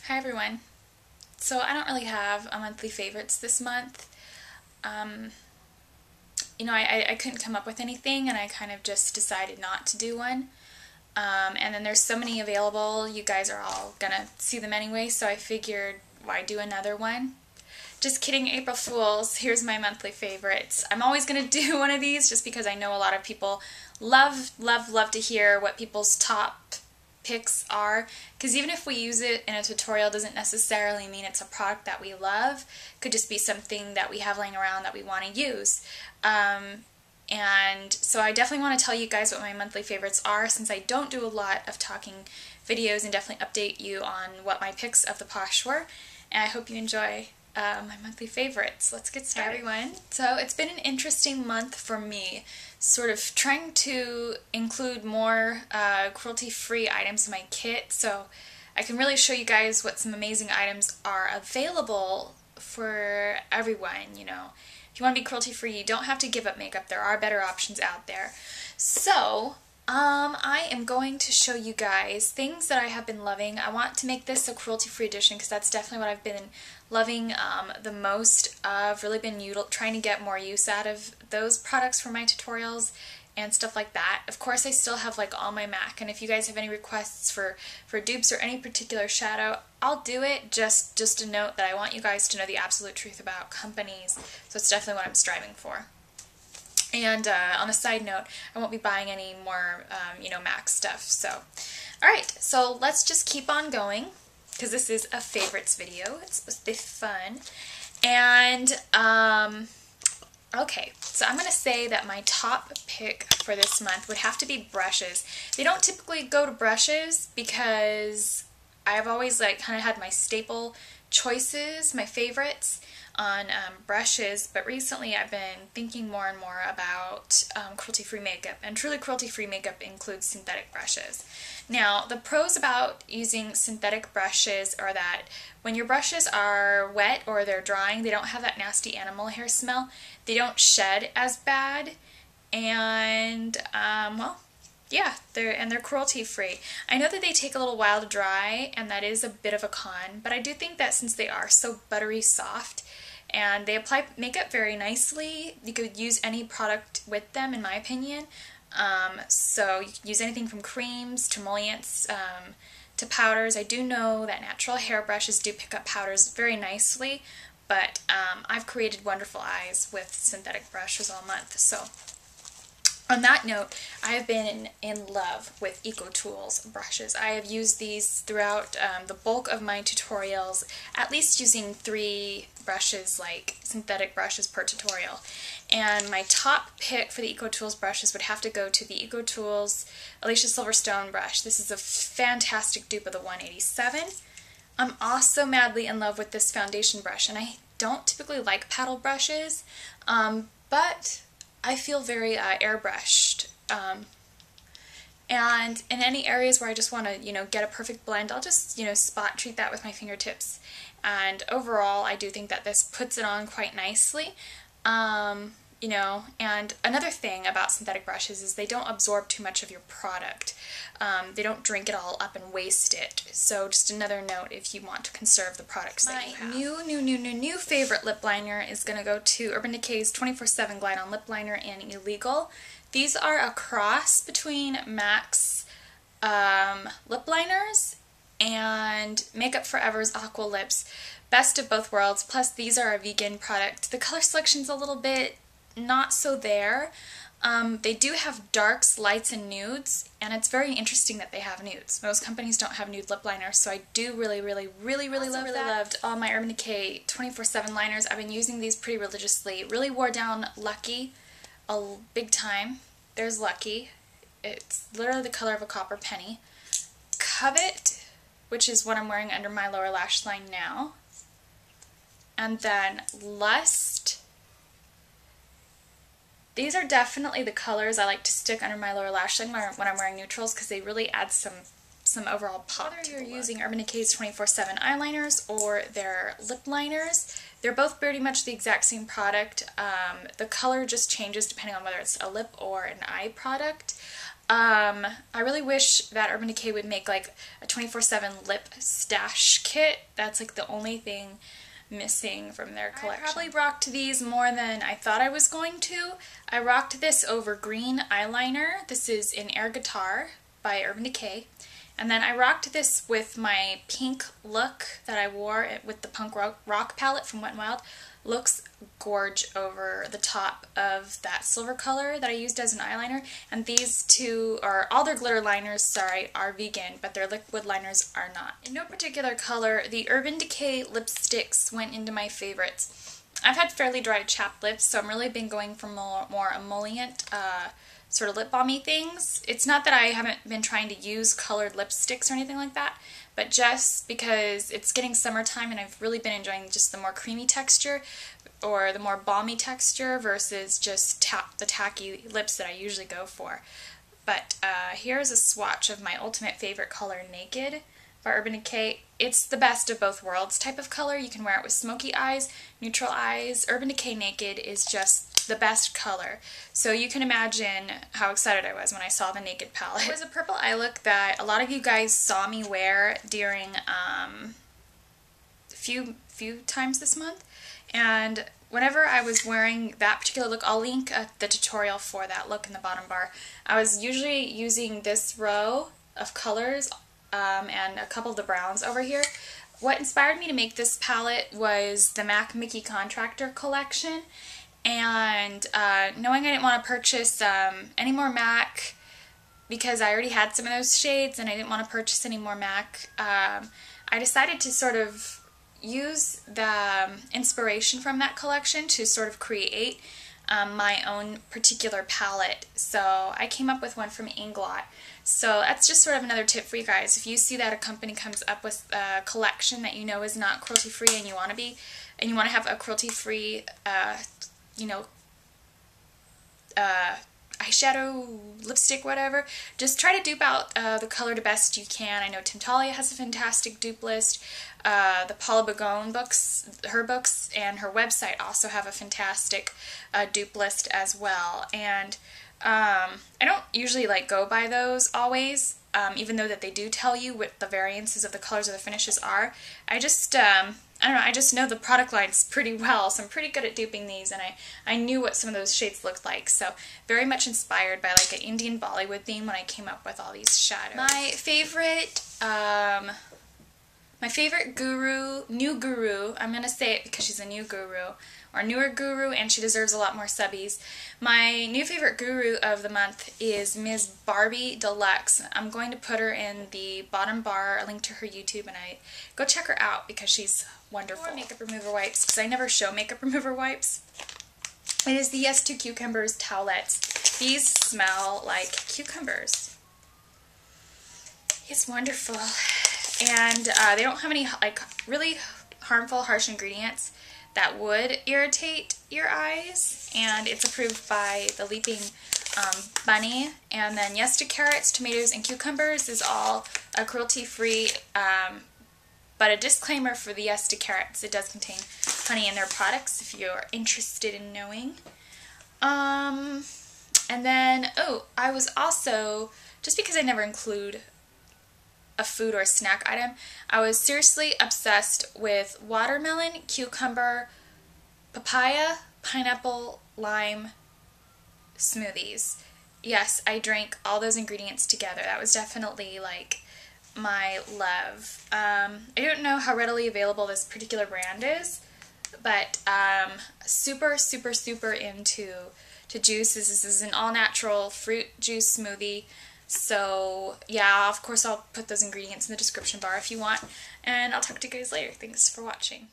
Hi everyone. So I don't really have a monthly favorites this month. I couldn't come up with anything and I kind of just decided not to do one. And then there's so many available, you guys are all gonna see them anyway, so I figured why do another one? Just kidding, April Fools. Here's my monthly favorites. I'm always gonna do one of these just because I know a lot of people love to hear what people's top picks are, because even if we use it in a tutorial doesn't necessarily mean it's a product that we love. It could just be something that we have laying around that we want to use. And so I definitely want to tell you guys what my monthly favorites are, since I don't do a lot of talking videos, and definitely update you on what my picks of the posh were. And I hope you enjoy my monthly favorites. Let's get started. Hi everyone. So it's been an interesting month for me, sort of trying to include more cruelty-free items in my kit, so I can really show you guys what some amazing items are available for everyone. You know, if you want to be cruelty-free, you don't have to give up makeup. There are better options out there. So I am going to show you guys things that I have been loving. I want to make this a cruelty-free edition because that's definitely what I've been loving the most. I've really been trying to get more use out of those products for my tutorials and stuff like that. Of course, I still have like all my MAC, and if you guys have any requests for dupes or any particular shadow, I'll do it. Just a note that I want you guys to know the absolute truth about companies, so it's definitely what I'm striving for. And on a side note, I won't be buying any more, MAC stuff. So, alright, so let's just keep on going, because this is a favorites video. It's supposed to be fun. And, okay, so I'm going to say that my top pick for this month would have to be brushes. They don't typically go to brushes because I've always kind of had my staple choices, my favorites on brushes, but recently I've been thinking more and more about cruelty-free makeup, and truly cruelty-free makeup includes synthetic brushes. Now, the pros about using synthetic brushes are that when your brushes are wet or they're drying, they don't have that nasty animal hair smell, they don't shed as bad, and yeah, they're cruelty-free. I know that they take a little while to dry, and that is a bit of a con, but I do think that since they are so buttery soft and they apply makeup very nicely, you could use any product with them, in my opinion. So you can use anything from creams to emollients to powders. I do know that natural hair brushes do pick up powders very nicely, but I've created wonderful eyes with synthetic brushes all month. So on that note, I have been in love with Ecotools brushes. I have used these throughout the bulk of my tutorials, at least using 3 brushes, like synthetic brushes per tutorial. And my top pick for the Ecotools brushes would have to go to the Ecotools Alicia Silverstone brush. This is a fantastic dupe of the 187. I'm also madly in love with this foundation brush, and I don't typically like paddle brushes, but I feel very airbrushed, and in any areas where I just want to, get a perfect blend, I'll just, spot treat that with my fingertips. And overall, I do think that this puts it on quite nicely. And another thing about synthetic brushes is they don't absorb too much of your product. They don't drink it all up and waste it. So just another note if you want to conserve the products that you have. My new favorite lip liner is going to go to Urban Decay's 24/7 Glide On Lip Liner in Illegal. These are a cross between MAC's lip liners and Makeup Forever's Aqua Lips. Best of both worlds, plus these are a vegan product. The color selection's a little bit not so there. They do have darks, lights, and nudes, and it's very interesting that they have nudes. Most companies don't have nude lip liners, so I do really loved all my Urban Decay 24/7 liners. I've been using these pretty religiously. Really wore down Lucky a big time. There's Lucky. It's literally the color of a copper penny. Covet, which is what I'm wearing under my lower lash line now. And then Lust. These are definitely the colors I like to stick under my lower lash line when I'm wearing neutrals, because they really add some overall pop. Whether you're using Urban Decay's 24/7 eyeliners or their lip liners, they're both pretty much the exact same product. The color just changes depending on whether it's a lip or an eye product. I really wish that Urban Decay would make like a 24/7 lip stash kit. That's like the only thing missing from their collection. I probably rocked these more than I thought I was going to. I rocked this over green eyeliner. This is in Air Guitar by Urban Decay. And then I rocked this with my pink look that I wore with the Punk Rock palette from Wet n Wild. Looks gorge over the top of that silver color that I used as an eyeliner. And these two are, all their glitter liners, sorry, are vegan, but their liquid liners are not. In no particular color, the Urban Decay lipsticks went into my favorites. I've had fairly dry chapped lips, so I'm really been going for more emollient, sort of lip balmy things. It's not that I haven't been trying to use colored lipsticks or anything like that, but just because it's getting summertime and I've really been enjoying just the more creamy texture or the more balmy texture versus just the tacky lips that I usually go for. But here's a swatch of my ultimate favorite color, Naked by Urban Decay. It's the best of both worlds type of color. You can wear it with smoky eyes, neutral eyes. Urban Decay Naked is just the best color. So you can imagine how excited I was when I saw the Naked palette. It was a purple eye look that a lot of you guys saw me wear during a few times this month. And whenever I was wearing that particular look, I'll link the tutorial for that look in the bottom bar. I was usually using this row of colors and a couple of the browns over here. What inspired me to make this palette was the MAC Mickey Contractor collection. And knowing I didn't want to purchase any more MAC because I already had some of those shades and I didn't want to purchase any more MAC, I decided to sort of use the inspiration from that collection to sort of create my own particular palette. So I came up with one from Inglot. So that's just sort of another tip for you guys. If you see that a company comes up with a collection that you know is not cruelty-free and you want to have a cruelty-free you know, eyeshadow, lipstick, whatever, just try to dupe out the color the best you can. I know Tim Talia has a fantastic dupe list. The Paula Begone books, her books, and her website also have a fantastic dupe list as well. And I don't usually go by those always, even though that they do tell you what the variances of the colors or the finishes are. I just I don't know, I just know the product lines pretty well, so I'm pretty good at duping these, and I knew what some of those shades looked like, so very much inspired by an Indian Bollywood theme when I came up with all these shadows. My favorite guru, new guru, I'm going to say it because she's a new guru, or newer guru, and she deserves a lot more subbies. My new favorite guru of the month is Ms. Barbie Deluxe. I'm going to put her in the bottom bar, a link to her YouTube, and go check her out because she's wonderful. More makeup remover wipes, because I never show makeup remover wipes. It is the S2 Cucumbers towelettes. These smell like cucumbers. It's wonderful. And they don't have any really harmful, harsh ingredients that would irritate your eyes. And it's approved by the Leaping Bunny. And then yes to carrots, tomatoes, and cucumbers is all cruelty-free. But a disclaimer for the yes to carrots, it does contain honey in their products if you're interested in knowing. And then, oh, I was also, just because I never include a food or a snack item, I was seriously obsessed with watermelon, cucumber, papaya, pineapple, lime smoothies. Yes, I drank all those ingredients together. That was definitely my love. I don't know how readily available this particular brand is, but super into juices. This is an all-natural fruit juice smoothie. So yeah, of course I'll put those ingredients in the description bar if you want, and I'll talk to you guys later. Thanks for watching.